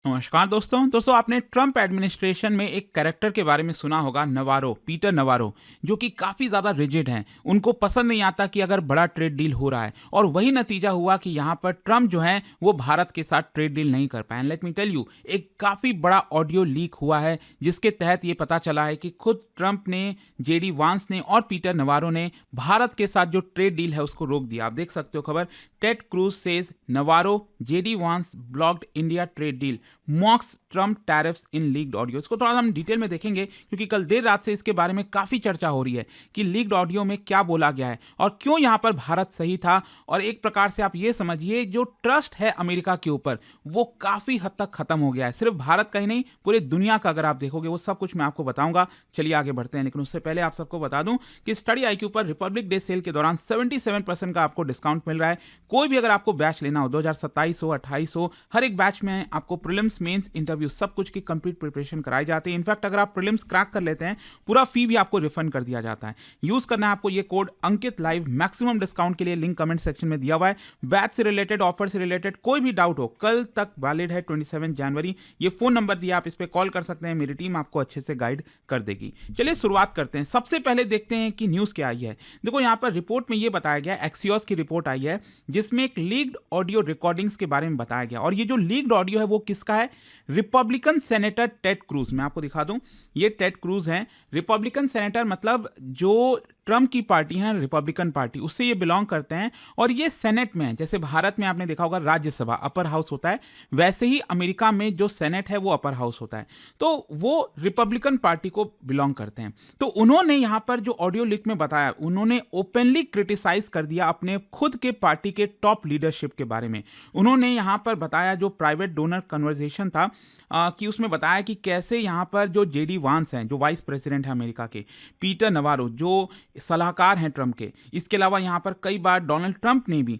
नमस्कार दोस्तों आपने ट्रंप एडमिनिस्ट्रेशन में एक कैरेक्टर के बारे में सुना होगा, नवारो, पीटर नवारो, जो कि काफ़ी ज़्यादा रिजिड हैं। उनको पसंद नहीं आता कि अगर बड़ा ट्रेड डील हो रहा है, और वही नतीजा हुआ कि यहाँ पर ट्रंप जो हैं वो भारत के साथ ट्रेड डील नहीं कर पाए। लेट मी टेल यू, एक काफ़ी बड़ा ऑडियो लीक हुआ है जिसके तहत ये पता चला है कि खुद ट्रंप ने, जेडी वांस ने और पीटर नवारो ने भारत के साथ जो ट्रेड डील है उसको रोक दिया। आप देख सकते हो खबर, Ted Cruz says Navarro, JD Vance blocked India trade deal, mocks Trump tariffs in leaked audio. इसको थोड़ा हम डिटेल में देखेंगे क्योंकि कल देर रात से इसके बारे में काफी चर्चा हो रही है कि लीक्ड ऑडियो में क्या बोला गया है और क्यों यहां पर भारत सही था। और एक प्रकार से आप ये समझिए, जो ट्रस्ट है अमेरिका के ऊपर वो काफी हद तक खत्म हो गया है। सिर्फ भारत का ही नहीं, पूरे दुनिया का अगर आप देखोगे, वो सब कुछ मैं आपको बताऊंगा। चलिए आगे बढ़ते हैं, लेकिन उससे पहले आप सबको बता दूं कि स्टडी IQ पर रिपब्लिक डे सेल के दौरान 77% का आपको डिस्काउंट मिल रहा है। कोई भी अगर आपको बैच लेना हो, 2027 हो, 28 हो, हर एक बैच में आपको प्रीलिम्स, मेंस, इंटरव्यू सब कुछ की कंप्लीट प्रिपरेशन कराई जाती है। इनफैक्ट अगर आप प्रीलिम्स क्रैक कर लेते हैं, पूरा फी भी आपको रिफंड कर दिया जाता है। यूज करना है आपको ये कोड अंकित लाइव, मैक्सिमम डिस्काउंट के लिए लिंक कमेंट सेक्शन में दिया हुआ है। बैच से रिलेटेड, ऑफर से रिलेटेड कोई भी डाउट हो, कल तक वैलिड है, 27 जनवरी। ये फोन नंबर दिया, आप इस पर कॉल कर सकते हैं, मेरी टीम आपको अच्छे से गाइड कर देगी। चलिए शुरुआत करते हैं। सबसे पहले देखते हैं कि न्यूज क्या आई है। देखो यहाँ पर रिपोर्ट में ये बताया गया, एक्सियोस की रिपोर्ट आई है जिसमें एक लीक्ड ऑडियो रिकॉर्डिंग्स के बारे में बताया गया। और ये जो लीक्ड ऑडियो है वो किसका है? Republican senator Ted Cruz. मैं आपको दिखा दूं, ये टेड क्रूज हैं। रिपब्लिकन सेनेटर मतलब जो ट्रम्प की पार्टी है, रिपब्लिकन पार्टी, उससे ये बिलोंग करते हैं। और ये सेनेट में है। जैसे भारत में आपने देखा होगा राज्यसभा अपर हाउस होता है, वैसे ही अमेरिका में जो सेनेट है वो अपर हाउस होता है। तो वो रिपब्लिकन पार्टी को बिलोंग करते हैं। तो उन्होंने यहां पर जो ऑडियो लीक में बताया, उन्होंने ओपनली क्रिटिसाइज कर दिया अपने खुद के पार्टी के टॉप लीडरशिप के बारे में। उन्होंने यहां पर बताया जो प्राइवेट डोनर कन्वर्सेशन था, कि उसमें बताया कि कैसे यहां पर जो जेडी वांस हैं, जो वाइस प्रेसिडेंट है अमेरिका के, पीटर नवारो जो सलाहकार हैं ट्रंप के, इसके अलावा यहां पर कई बार डोनाल्ड ट्रंप ने भी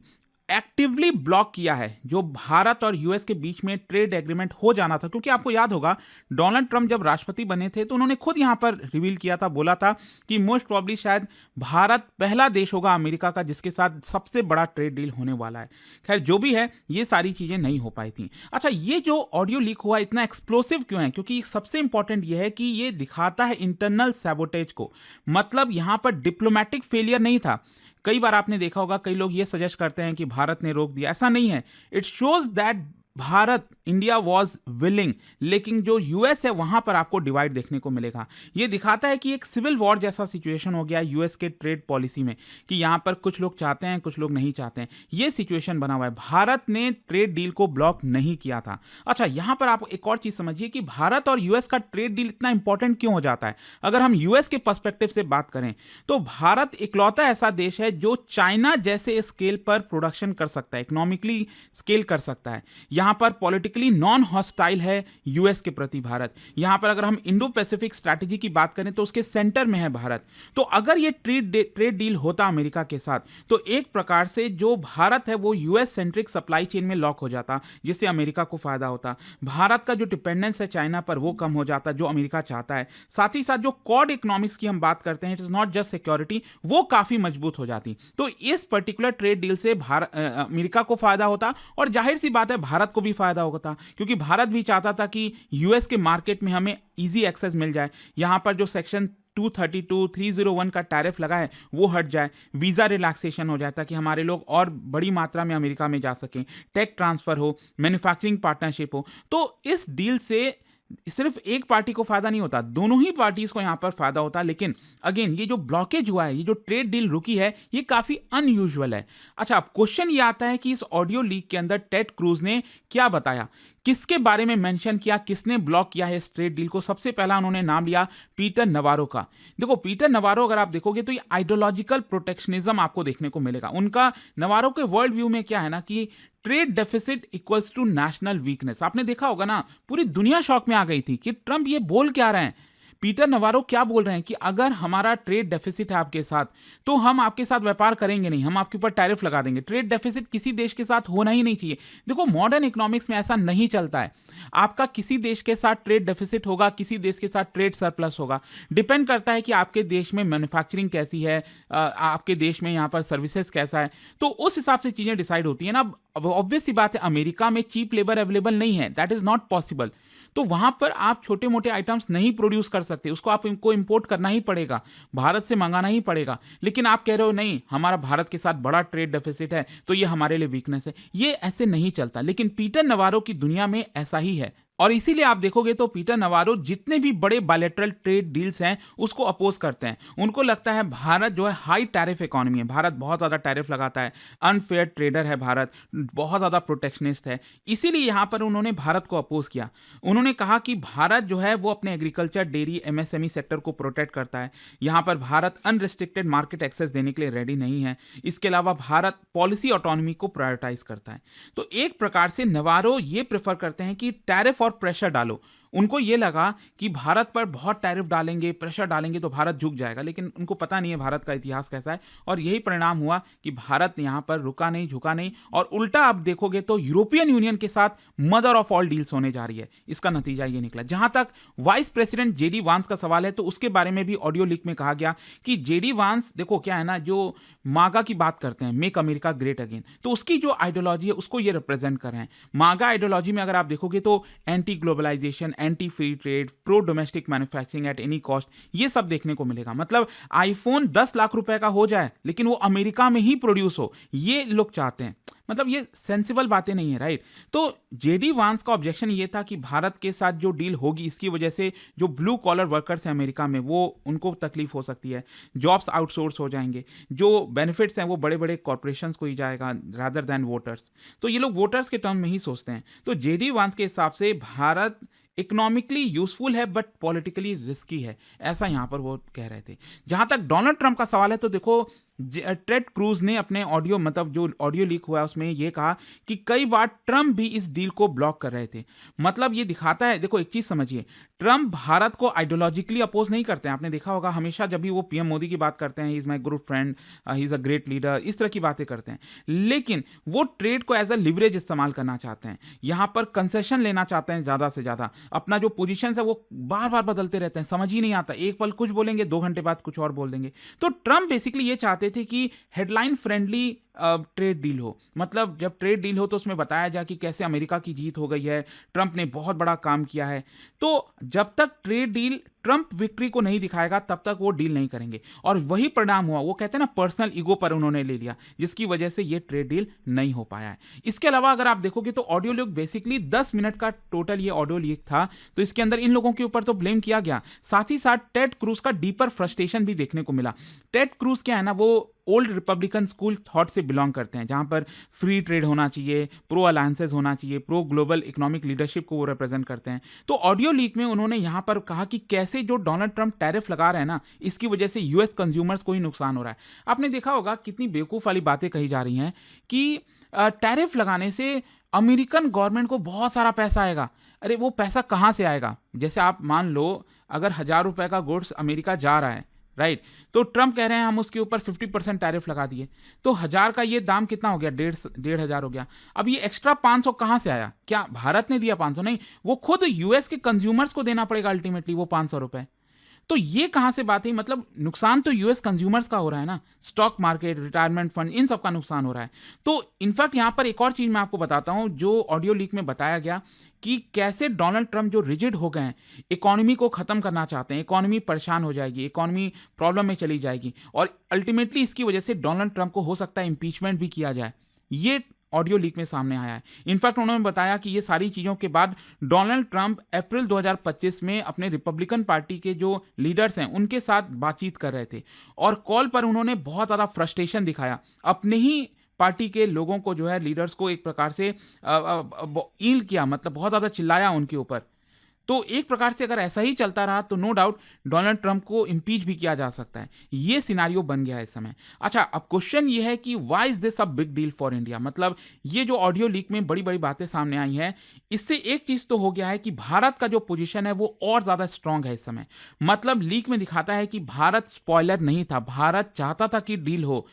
एक्टिवली ब्लॉक किया है जो भारत और यूएस के बीच में ट्रेड एग्रीमेंट हो जाना था। क्योंकि आपको याद होगा, डोनाल्ड ट्रंप जब राष्ट्रपति बने थे तो उन्होंने खुद यहां पर रिवील किया था, बोला था कि मोस्ट प्रॉब्ली शायद भारत पहला देश होगा अमेरिका का जिसके साथ सबसे बड़ा ट्रेड डील होने वाला है। खैर जो भी है, ये सारी चीजें नहीं हो पाई थी। अच्छा, ये जो ऑडियो लीक हुआ इतना एक्सप्लोसिव क्यों है? क्योंकि सबसे इंपॉर्टेंट ये है कि ये दिखाता है इंटरनल सैबोटेज को। मतलब यहां पर डिप्लोमेटिक फेलियर नहीं था। कई बार आपने देखा होगा, कई लोग ये सजेस्ट करते हैं कि भारत ने रोक दिया, ऐसा नहीं है। It shows that Bharat, India was willing, लेकिन जो यूएस है वहां पर आपको डिवाइड देखने को मिलेगा। यह दिखाता है कि एक सिविल वॉर जैसा सिचुएशन हो गया यूएस के ट्रेड पॉलिसी में, कि यहां पर कुछ लोग चाहते हैं, कुछ लोग नहीं चाहते हैं। यह सिचुएशन बना हुआ है। भारत ने ट्रेड डील को ब्लॉक नहीं किया था। अच्छा, यहां पर आप एक और चीज समझिए कि भारत और यूएस का ट्रेड डील इतना इंपॉर्टेंट क्यों हो जाता है। अगर हम यूएस के पर्सपेक्टिव से बात करें तो भारत इकलौता ऐसा देश है जो चाइना जैसे स्केल पर प्रोडक्शन कर सकता है, इकोनॉमिकली स्केल कर सकता है। यहां पर पॉलिटिकली नॉन हॉस्टाइल है यूएस के प्रति भारत। यहां पर अगर हम इंडो पैसिफिक स्ट्रैटेजी की बात करें तो उसके सेंटर में है भारत। तो अगर ये ट्रेड डील होता अमेरिका के साथ, तो एक प्रकार से जो भारत है वो यूएस सेंट्रिक सप्लाई चेन में लॉक हो जाता, जिससे अमेरिका को फायदा होता। भारत का जो डिपेंडेंस है चाइना पर वो कम हो जाता, जो अमेरिका चाहता है। साथ ही साथ जो क्वाड इकोनॉमिक्स की हम बात करते हैं, it is not just security, वो काफी मजबूत हो जाती। तो इस पर्टिकुलर ट्रेड डील से अमेरिका को फायदा होता, और जाहिर सी बात है भारत को भी फायदा होता, क्योंकि भारत भी चाहता था कि यूएस के मार्केट में हमें इजी एक्सेस मिल जाए। यहां पर जो सेक्शन 232, 301 का टैरिफ लगा है वो हट जाए, वीजा रिलैक्सेशन हो जाए ताकि हमारे लोग और बड़ी मात्रा में अमेरिका में जा सकें, टेक ट्रांसफर हो, मैन्युफैक्चरिंग पार्टनरशिप हो। तो इस डील से सिर्फ एक पार्टी को फायदा नहीं होता, दोनों ही पार्टीज को यहां पर फायदा होता। लेकिन अगेन ये जो ब्लॉकेज हुआ है, ये जो ट्रेड डील रुकी है, ये काफी अनयूजुअल है। अच्छा, अब क्वेश्चन ये आता है कि इस ऑडियो लीक के अंदर टेड क्रूज ने क्या बताया, किसके बारे में मेंशन किया, किसने ब्लॉक किया है इस ट्रेड डील को? सबसे पहला उन्होंने नाम लिया पीटर नवारो का। देखो, पीटर नवारो अगर आप देखोगे तो ये आइडियोलॉजिकल प्रोटेक्शनिज्म आपको देखने को मिलेगा। उनका, नवारो के वर्ल्ड व्यू में क्या है ना कि trade deficit equals to national weakness. आपने देखा होगा ना, पूरी दुनिया शॉक में आ गई थी कि ट्रंप ये बोल क्या रहे हैं। पीटर नवारो क्या बोल रहे हैं कि अगर हमारा ट्रेड डेफिसिट है आपके साथ, तो हम आपके साथ व्यापार करेंगे नहीं, हम आपके ऊपर टैरिफ लगा देंगे। ट्रेड डेफिसिट किसी देश के साथ होना ही नहीं चाहिए। देखो, मॉडर्न इकोनॉमिक्स में ऐसा नहीं चलता है। आपका किसी देश के साथ ट्रेड डेफिसिट होगा, किसी देश के साथ ट्रेड सरप्लस होगा। डिपेंड करता है कि आपके देश में मैन्युफैक्चरिंग कैसी है, आपके देश में यहाँ पर सर्विसेज कैसा है, तो उस हिसाब से चीजें डिसाइड होती है ना। अब ऑब्वियस सी बात है, अमेरिका में चीप लेबर अवेलेबल नहीं है, दैट इज नॉट पॉसिबल। तो वहां पर आप छोटे मोटे आइटम्स नहीं प्रोड्यूस कर सकते, उसको आप इनको इंपोर्ट करना ही पड़ेगा, भारत से मंगाना ही पड़ेगा। लेकिन आप कह रहे हो नहीं, हमारा भारत के साथ बड़ा ट्रेड डेफिसिट है तो ये हमारे लिए वीकनेस है। ये ऐसे नहीं चलता, लेकिन पीटर नवारो की दुनिया में ऐसा ही है। और इसीलिए आप देखोगे तो पीटर नवारो जितने भी बड़े बायलैटरल ट्रेड डील्स हैं उसको अपोज करते हैं। उनको लगता है भारत जो है हाई टैरिफ इकोनॉमी है, भारत बहुत ज़्यादा टैरिफ लगाता है, अनफेयर ट्रेडर है भारत, बहुत ज़्यादा प्रोटेक्शनिस्ट है। इसीलिए यहाँ पर उन्होंने भारत को अपोज किया। उन्होंने कहा कि भारत जो है वो अपने एग्रीकल्चर, डेयरी, एमएसएमई सेक्टर को प्रोटेक्ट करता है। यहाँ पर भारत अनरिस्ट्रिक्टेड मार्केट एक्सेस देने के लिए रेडी नहीं है। इसके अलावा भारत पॉलिसी ऑटोनॉमी को प्रायोरिटाइज करता है। तो एक प्रकार से नवारो ये प्रेफर करते हैं कि टैरिफ और प्रेशर डालो। उनको ये लगा कि भारत पर बहुत टैरिफ डालेंगे, प्रेशर डालेंगे तो भारत झुक जाएगा, लेकिन उनको पता नहीं है भारत का इतिहास कैसा है। और यही परिणाम हुआ कि भारत यहाँ पर रुका नहीं, झुका नहीं, और उल्टा आप देखोगे तो यूरोपियन यूनियन के साथ मदर ऑफ ऑल डील्स होने जा रही है। इसका नतीजा ये निकला। जहां तक वाइस प्रेसिडेंट जेडी वांस का सवाल है तो उसके बारे में भी ऑडियो लीक में कहा गया कि जेडी वांस, देखो क्या है ना, जो मागा की बात करते हैं, मेक अमेरिका ग्रेट अगेन, तो उसकी जो आइडियोलॉजी है उसको ये रिप्रेजेंट कर रहे हैं। मागा आइडियोलॉजी में अगर आप देखोगे तो anti globalisation, anti free trade, pro domestic manufacturing at any cost, ये सब देखने को मिलेगा। मतलब आईफोन 10 लाख रुपए का हो जाए लेकिन वो अमेरिका में ही प्रोड्यूस हो, ये लोग चाहते हैं। मतलब ये सेंसिबल बातें नहीं है, राइट। तो जेडी वांस का ऑब्जेक्शन ये था कि भारत के साथ जो डील होगी इसकी वजह से जो ब्लू कॉलर वर्कर्स हैं अमेरिका में, वो उनको तकलीफ हो सकती है, जॉब्स आउटसोर्स हो जाएंगे, जो बेनिफिट्स हैं वो बड़े बड़े कॉर्पोरेशंस को ही जाएगा रादर देन वोटर्स। तो ये लोग वोटर्स के टर्म में ही सोचते हैं। तो जेडी वांस के हिसाब से भारत इकोनॉमिकली यूजफुल है बट पॉलिटिकली रिस्की है, ऐसा यहां पर वो कह रहे थे। जहां तक डोनाल्ड ट्रंप का सवाल है तो देखो, टेड क्रूज ने अपने ऑडियो, मतलब जो ऑडियो लीक हुआ है उसमें ये कहा कि कई बार ट्रंप भी इस डील को ब्लॉक कर रहे थे। मतलब ये दिखाता है, देखो एक चीज समझिए, ट्रंप भारत को आइडियोलॉजिकली अपोज नहीं करते हैं। आपने देखा होगा हमेशा जब भी वो पीएम मोदी की बात करते हैं, he is my good friend, he is a great leader, इस तरह की बातें करते हैं। लेकिन वो ट्रेड को एज अ लिवरेज इस्तेमाल करना चाहते हैं, यहां पर कंसेशन लेना चाहते हैं ज्यादा से ज्यादा। अपना जो पोजीशन है वो बार बार बदलते रहते हैं, समझ ही नहीं आता, एक पल कुछ बोलेंगे 2 घंटे बाद कुछ और बोल देंगे। तो ट्रंप बेसिकली ये चाहते थे कि हेडलाइन फ्रेंडली ट्रेड डील हो। मतलब जब ट्रेड डील हो तो उसमें बताया जाए कि कैसे अमेरिका की जीत हो गई है, ट्रंप ने बहुत बड़ा काम किया है। तो जब तक ट्रेड डील ट्रंप विक्ट्री को नहीं दिखाएगा तब तक वो डील नहीं करेंगे, और वही परिणाम हुआ। वो कहते हैं ना, पर्सनल ईगो पर उन्होंने ले लिया, जिसकी वजह से ये ट्रेड डील नहीं हो पाया है। इसके अलावा अगर आप देखोगे तो ऑडियो लीक बेसिकली 10 मिनट का टोटल ये ऑडियो लीक था, तो इसके अंदर इन लोगों के ऊपर तो ब्लेम किया गया, साथ ही साथ टेड क्रूज का डीपर फ्रस्ट्रेशन भी देखने को मिला। टेड क्रूज क्या है ना, वो ओल्ड रिपब्लिकन स्कूल थॉट से बिलोंग करते हैं, जहां पर फ्री ट्रेड होना चाहिए, प्रो अलायंसेस होना चाहिए, प्रो ग्लोबल इकोनॉमिक लीडरशिप को वो रिप्रेजेंट करते हैं। तो ऑडियो लीक में उन्होंने यहां पर कहा कि कैसे जो डोनाल्ड ट्रंप टैरिफ लगा रहे हैं ना, इसकी वजह से यूएस कंज्यूमर्स को ही नुकसान हो रहा है। आपने देखा होगा कितनी बेवकूफ़ वाली बातें कही जा रही हैं कि टैरिफ लगाने से अमेरिकन गवर्नमेंट को बहुत सारा पैसा आएगा। अरे वो पैसा कहाँ से आएगा? जैसे आप मान लो अगर 1000 रुपए का गुड्स अमेरिका जा रहा है, राइट, तो ट्रंप कह रहे हैं हम उसके ऊपर 50% टैरिफ लगा दिए, तो 1000 का ये दाम कितना हो गया? 1,500 हो गया। अब ये एक्स्ट्रा 500 कहाँ से आया? क्या भारत ने दिया 500? नहीं, वो खुद यूएस के कंज्यूमर्स को देना पड़ेगा अल्टीमेटली वो 500 रुपए। तो ये कहां से बात है? मतलब नुकसान तो यूएस कंज्यूमर्स का हो रहा है ना, स्टॉक मार्केट, रिटायरमेंट फंड, इन सब का नुकसान हो रहा है। तो इनफैक्ट यहां पर एक और चीज मैं आपको बताता हूं, जो ऑडियो लीक में बताया गया कि कैसे डोनाल्ड ट्रंप जो रिजिड हो गए हैं, इकोनॉमी को खत्म करना चाहते हैं, इकोनॉमी परेशान हो जाएगी, इकोनॉमी प्रॉब्लम में चली जाएगी, और अल्टीमेटली इसकी वजह से डोनाल्ड ट्रंप को हो सकता है इंपीचमेंट भी किया जाए। ये ऑडियो लीक में सामने आया है। इनफैक्ट उन्होंने बताया कि ये सारी चीज़ों के बाद डोनाल्ड ट्रंप अप्रैल 2025 में अपने रिपब्लिकन पार्टी के जो लीडर्स हैं उनके साथ बातचीत कर रहे थे, और कॉल पर उन्होंने बहुत ज़्यादा फ्रस्ट्रेशन दिखाया, अपने ही पार्टी के लोगों को जो है, लीडर्स को एक प्रकार से ईल किया, मतलब बहुत ज़्यादा चिल्लाया उनके ऊपर। तो एक प्रकार से अगर ऐसा ही चलता रहा तो नो डाउट डोनाल्ड ट्रंप को इंपीच भी किया जा सकता है। ये सिनारियो बन गया है इस समय। अच्छा, अब क्वेश्चन ये है कि why is this a big deal for India? मतलब ये जो ऑडियो लीक में बड़ी बड़ी बातें सामने आई हैं, इससे एक चीज तो हो गया है कि भारत का जो पोजीशन है वो और ज्यादा स्ट्रांग है इस समय। मतलब लीक में दिखाता है कि भारत स्पॉइलर नहीं था, भारत चाहता था कि डील हो,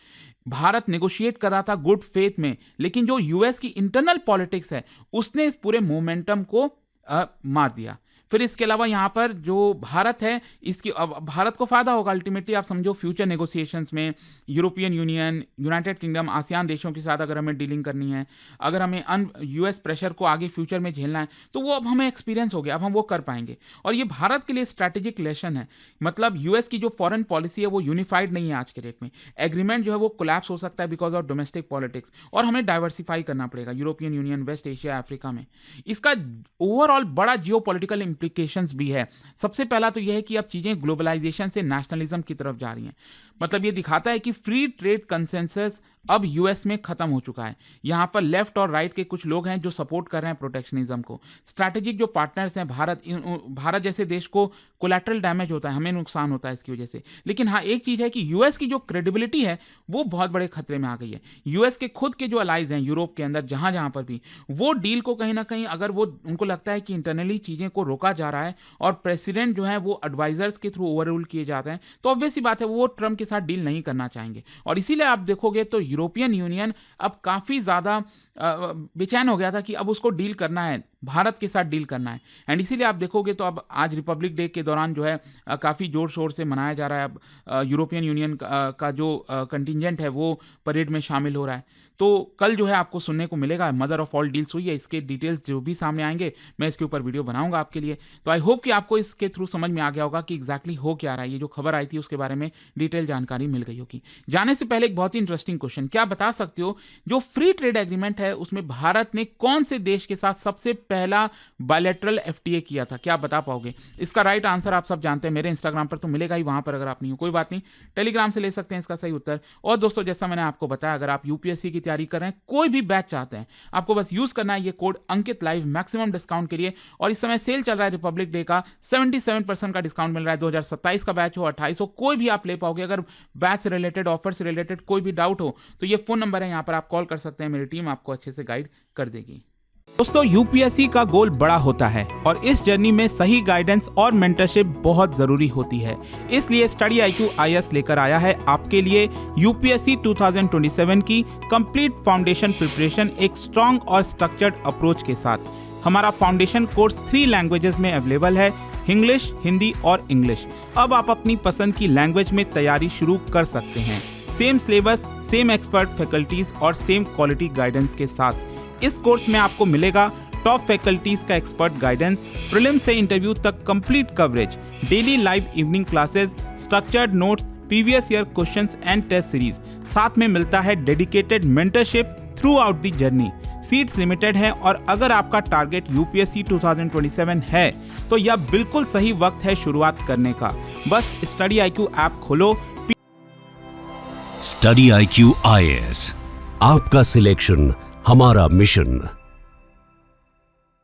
भारत नेगोशिएट कर रहा था गुड फेथ में, लेकिन जो यूएस की इंटरनल पॉलिटिक्स है उसने इस पूरे मोमेंटम को मार दिया। फिर इसके अलावा यहाँ पर जो भारत है, इसकी अब भारत को फायदा होगा अल्टीमेटली। आप समझो फ्यूचर नेगोशिएशंस में European union, United kingdom, ASEAN देशों के साथ अगर हमें डीलिंग करनी है, अगर हमें यूएस प्रेशर को आगे फ्यूचर में झेलना है, तो वो अब हमें एक्सपीरियंस हो गया, अब हम वो कर पाएंगे। और ये भारत के लिए स्ट्रैटेजिक लेसन है। मतलब यूएस की जो फॉरेन पॉलिसी है वो यूनिफाइड नहीं है आज के डेट में। एग्रीमेंट जो है वो कोलैप्स हो सकता है बिकॉज ऑफ डोमेस्टिक पॉलिटिक्स, और हमें डाइवर्सिफाई करना पड़ेगा European Union, West Asia, Africa में। इसका ओवरऑल बड़ा जियोपॉलिटिकल इंप्लीकेशंस भी है। सबसे पहला तो यह है कि अब चीजें ग्लोबलाइजेशन से नेशनलिज्म की तरफ जा रही हैं। मतलब ये दिखाता है कि फ्री ट्रेड कंसेंसस अब यूएस में खत्म हो चुका है। यहां पर लेफ्ट और राइट के कुछ लोग हैं जो सपोर्ट कर रहे हैं प्रोटेक्शनिज्म को। स्ट्रैटेजिक जो पार्टनर्स हैं, भारत जैसे देश को कोलैटरल डैमेज होता है, हमें नुकसान होता है इसकी वजह से। लेकिन हाँ, एक चीज है कि यूएस की जो क्रेडिबिलिटी है वो बहुत बड़े खतरे में आ गई है। यूएस के खुद के जो अलाइज हैं यूरोप के अंदर, जहां जहां पर भी, वो डील को कहीं ना कहीं अगर वो उनको लगता है कि इंटरनली चीजें को रोका जा रहा है और प्रेसिडेंट जो है वो एडवाइजर्स के थ्रू ओवररूल किए जाते हैं, तो ऑब्वियस सी बात है वो ट्रम्प के साथ डील नहीं करना चाहेंगे। और इसीलिए आप देखोगे तो यूरोपियन यूनियन अब काफी ज्यादा बेचैन हो गया था कि अब उसको डील करना है, भारत के साथ डील करना है। एंड इसीलिए आप देखोगे तो अब आज रिपब्लिक डे के दौरान जो है काफ़ी जोर शोर से मनाया जा रहा है। अब यूरोपियन यूनियन का जो कंटिजेंट है वो परेड में शामिल हो रहा है। तो कल जो है आपको सुनने को मिलेगा मदर ऑफ ऑल डील्स हुई है। इसके डिटेल्स जो भी सामने आएंगे मैं इसके ऊपर वीडियो बनाऊंगा आपके लिए। तो आई होप कि आपको इसके थ्रू समझ में आ गया होगा कि एग्जैक्टली हो क्या रहा है। ये जो खबर आई थी उसके बारे में डिटेल जानकारी मिल गई होगी। जाने से पहले एक बहुत ही इंटरेस्टिंग क्वेश्चन, क्या बता सकते हो जो फ्री ट्रेड एग्रीमेंट है उसमें भारत ने कौन से देश के साथ सबसे पहला बायलैटरल एफटीए किया था? क्या बता पाओगे? इसका राइट आंसर आप सब जानते हैं, मेरे इंस्टाग्राम पर तो मिलेगा ही, वहां पर अगर आप नहीं हो कोई बात नहीं, टेलीग्राम से ले सकते हैं इसका सही उत्तर। और दोस्तों जैसा मैंने आपको बताया, अगर आप यूपीएससी की तैयारी कर रहे हैं, कोई भी बैच चाहते हैं, आपको बस यूज करना है ये कोड अंकित लाइव मैक्सिमम डिस्काउंट के लिए। और इस समय सेल चल रहा है रिपब्लिक डे का, 77% का डिस्काउंट मिल रहा है। 2027 का बैच हो, 28 हो, कोई भी आप ले पाओगे। अगर बैच से रिलेटेड, ऑफर से रिलेटेड कोई भी डाउट हो तो ये फोन नंबर है, यहां पर आप कॉल कर सकते हैं, मेरी टीम आपको अच्छे से गाइड कर देगी। दोस्तों यूपीएससी का गोल बड़ा होता है और इस जर्नी में सही गाइडेंस और मेंटरशिप बहुत जरूरी होती है। इसलिए स्टडी IQ IAS लेकर आया है आपके लिए यूपीएससी 2027 की कंप्लीट फाउंडेशन प्रिपरेशन एक स्ट्रॉन्ग और स्ट्रक्चर्ड अप्रोच के साथ। हमारा फाउंडेशन कोर्स 3 लैंग्वेजेस में अवेलेबल है, इंग्लिश, हिंदी और इंग्लिश। अब आप अपनी पसंद की लैंग्वेज में तैयारी शुरू कर सकते हैं, same syllabus, same expert faculties और सेम क्वालिटी गाइडेंस के साथ। इस कोर्स में आपको मिलेगा टॉप फैकल्टीज का एक्सपर्ट गाइडेंस, प्रीलिम्स से इंटरव्यू तक complete coverage, daily live evening classes, structured notes, previous year questions and test series. साथ में मिलता है dedicated mentorship throughout the journey. Seats limited है और अगर आपका टारगेट यूपीएससी 2027 है तो यह बिल्कुल सही वक्त है शुरुआत करने का। बस स्टडी IQ ऐप खोलो। स्टडी IQ IAS, आपका सिलेक्शन हमारा मिशन।